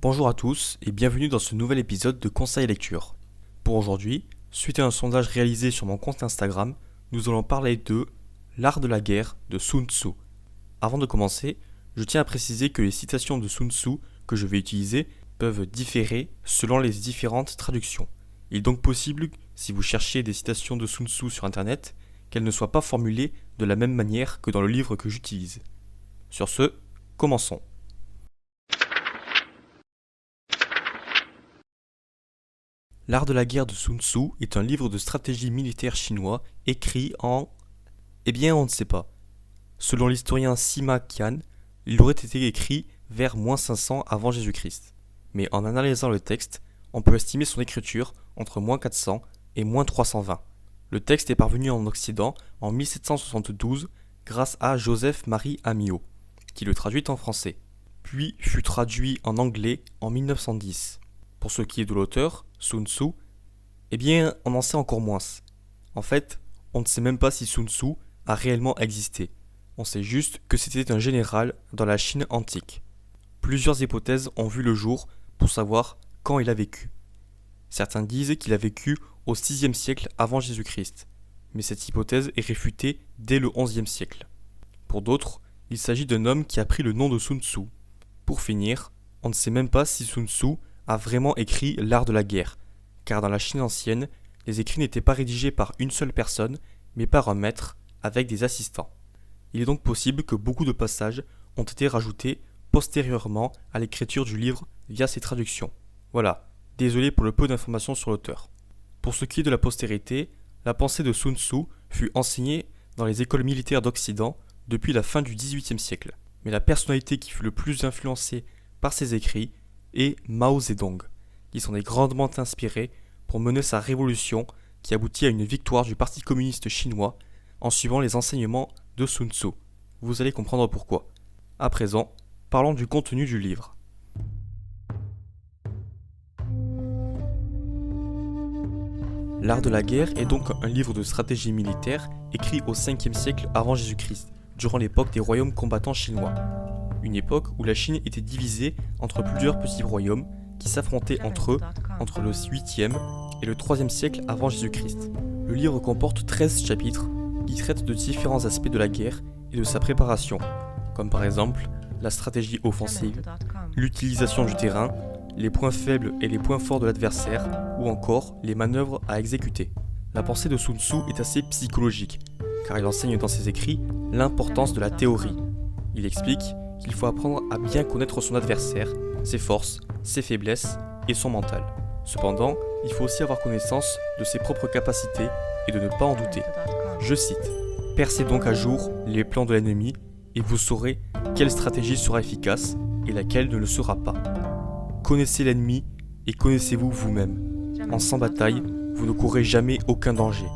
Bonjour à tous et bienvenue dans ce nouvel épisode de Conseil Lecture. Pour aujourd'hui, suite à un sondage réalisé sur mon compte Instagram, nous allons parler de L'art de la guerre de Sun Tzu. Avant de commencer, je tiens à préciser que les citations de Sun Tzu que je vais utiliser peuvent différer selon les différentes traductions. Il est donc possible, si vous cherchez des citations de Sun Tzu sur internet, qu'elles ne soient pas formulées de la même manière que dans le livre que j'utilise. Sur ce, commençons. L'art de la guerre de Sun Tzu est un livre de stratégie militaire chinois écrit en... on ne sait pas. Selon l'historien Sima Qian, il aurait été écrit vers -500 avant Jésus-Christ. Mais en analysant le texte, on peut estimer son écriture entre -400 et -320. Le texte est parvenu en Occident en 1772 grâce à Joseph-Marie Amiot, qui le traduit en français, puis fut traduit en anglais en 1910. Pour ce qui est de l'auteur, Sun Tzu, on en sait encore moins. En fait, on ne sait même pas si Sun Tzu a réellement existé. On sait juste que c'était un général dans la Chine antique. Plusieurs hypothèses ont vu le jour pour savoir quand il a vécu. Certains disent qu'il a vécu au 6e siècle avant Jésus-Christ, mais cette hypothèse est réfutée dès le 11e siècle. Pour d'autres, il s'agit d'un homme qui a pris le nom de Sun Tzu. Pour finir, on ne sait même pas si Sun Tzu a vraiment écrit l'art de la guerre, car dans la Chine ancienne, les écrits n'étaient pas rédigés par une seule personne, mais par un maître, avec des assistants. Il est donc possible que beaucoup de passages ont été rajoutés postérieurement à l'écriture du livre via ses traductions. Voilà, désolé pour le peu d'informations sur l'auteur. Pour ce qui est de la postérité, la pensée de Sun Tzu fut enseignée dans les écoles militaires d'Occident depuis la fin du XVIIIe siècle. Mais la personnalité qui fut le plus influencée par ses écrits est Mao Zedong, qui s'en est grandement inspiré pour mener sa révolution qui aboutit à une victoire du Parti communiste chinois en suivant les enseignements de Sun Tzu. Vous allez comprendre pourquoi. À présent, parlons du contenu du livre. L'art de la guerre est donc un livre de stratégie militaire écrit au 5e siècle avant Jésus-Christ, durant l'époque des royaumes combattants chinois. Une époque où la Chine était divisée entre plusieurs petits royaumes qui s'affrontaient entre eux entre le 8e et le 3e siècle avant Jésus-Christ. Le livre comporte 13 chapitres qui traitent de différents aspects de la guerre et de sa préparation, comme par exemple la stratégie offensive, l'utilisation du terrain, les points faibles et les points forts de l'adversaire, ou encore les manœuvres à exécuter. La pensée de Sun Tzu est assez psychologique, car il enseigne dans ses écrits l'importance de la théorie. Il explique qu'il faut apprendre à bien connaître son adversaire, ses forces, ses faiblesses et son mental. Cependant, il faut aussi avoir connaissance de ses propres capacités et de ne pas en douter. Je cite : « Percez donc à jour les plans de l'ennemi et vous saurez quelle stratégie sera efficace et laquelle ne le sera pas. Connaissez l'ennemi et connaissez-vous vous-même. En sans bataille, vous ne courrez jamais aucun danger. »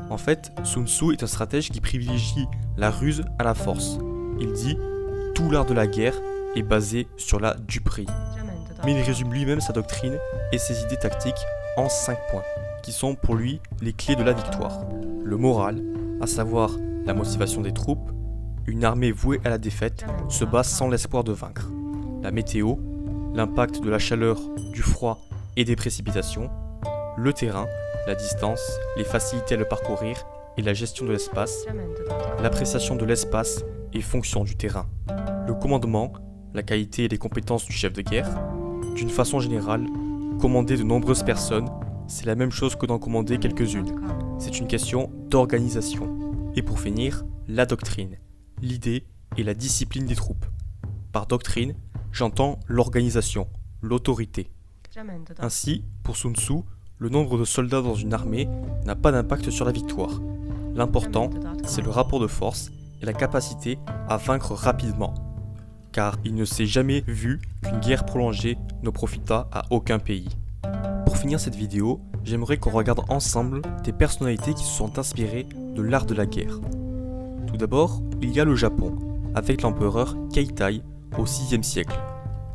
En fait, Sun Tzu est un stratège qui privilégie la ruse à la force. Il dit « Tout l'art de la guerre est basé sur la duperie ». Mais il résume lui-même sa doctrine et ses idées tactiques en 5 points, qui sont pour lui les clés de la victoire. Le moral, à savoir la motivation des troupes, une armée vouée à la défaite se bat sans l'espoir de vaincre. La météo, l'impact de la chaleur, du froid et des précipitations. Le terrain, la distance, les facilités à le parcourir et la gestion de l'espace. L'appréciation de l'espace et fonction du terrain. Le commandement, la qualité et les compétences du chef de guerre. D'une façon générale, commander de nombreuses personnes, c'est la même chose que d'en commander quelques-unes. C'est une question d'organisation. Et pour finir, la doctrine, l'idée et la discipline des troupes. Par doctrine, j'entends l'organisation, l'autorité. Ainsi, pour Sun Tzu, le nombre de soldats dans une armée n'a pas d'impact sur la victoire. L'important, c'est le rapport de force et la capacité à vaincre rapidement. Car il ne s'est jamais vu qu'une guerre prolongée ne profita à aucun pays. Pour finir cette vidéo, j'aimerais qu'on regarde ensemble des personnalités qui se sont inspirées de l'art de la guerre. Tout d'abord, il y a le Japon, avec l'empereur Keitai au 6e siècle,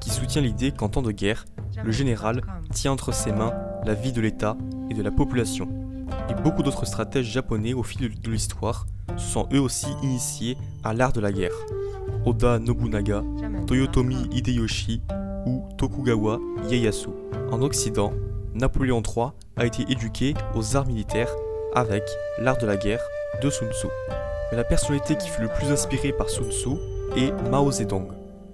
qui soutient l'idée qu'en temps de guerre, le général tient entre ses mains la vie de l'État et de la population. Et beaucoup d'autres stratèges japonais au fil de l'histoire se sont eux aussi initiés à l'art de la guerre. Oda Nobunaga, Toyotomi Hideyoshi, ou Tokugawa Ieyasu. En Occident, Napoléon III a été éduqué aux arts militaires avec l'art de la guerre de Sun Tzu. Mais la personnalité qui fut le plus inspirée par Sun Tzu est Mao Zedong,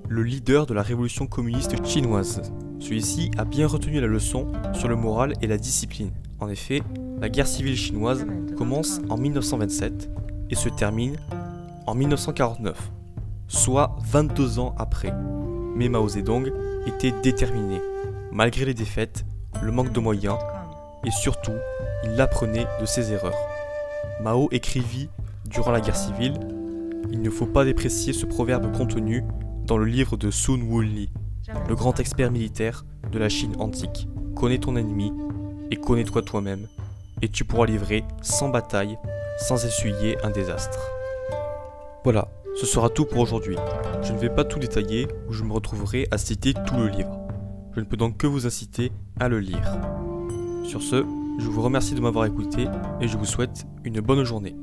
le leader de la révolution communiste chinoise. Celui-ci a bien retenu la leçon sur le moral et la discipline. En effet, la guerre civile chinoise commence en 1927 et se termine en 1949, soit 22 ans après. Mais Mao Zedong était déterminé, malgré les défaites, le manque de moyens, et surtout, il apprenait de ses erreurs. Mao écrivit durant la guerre civile « Il ne faut pas déprécier ce proverbe contenu dans le livre de Sun Wunli, le grand expert militaire de la Chine antique. Connais ton ennemi et connais-toi toi-même, et tu pourras livrer sans bataille, sans essuyer un désastre. » Voilà, ce sera tout pour aujourd'hui. Je ne vais pas tout détailler ou je me retrouverai à citer tout le livre. Je ne peux donc que vous inciter à le lire. Sur ce, je vous remercie de m'avoir écouté et je vous souhaite une bonne journée.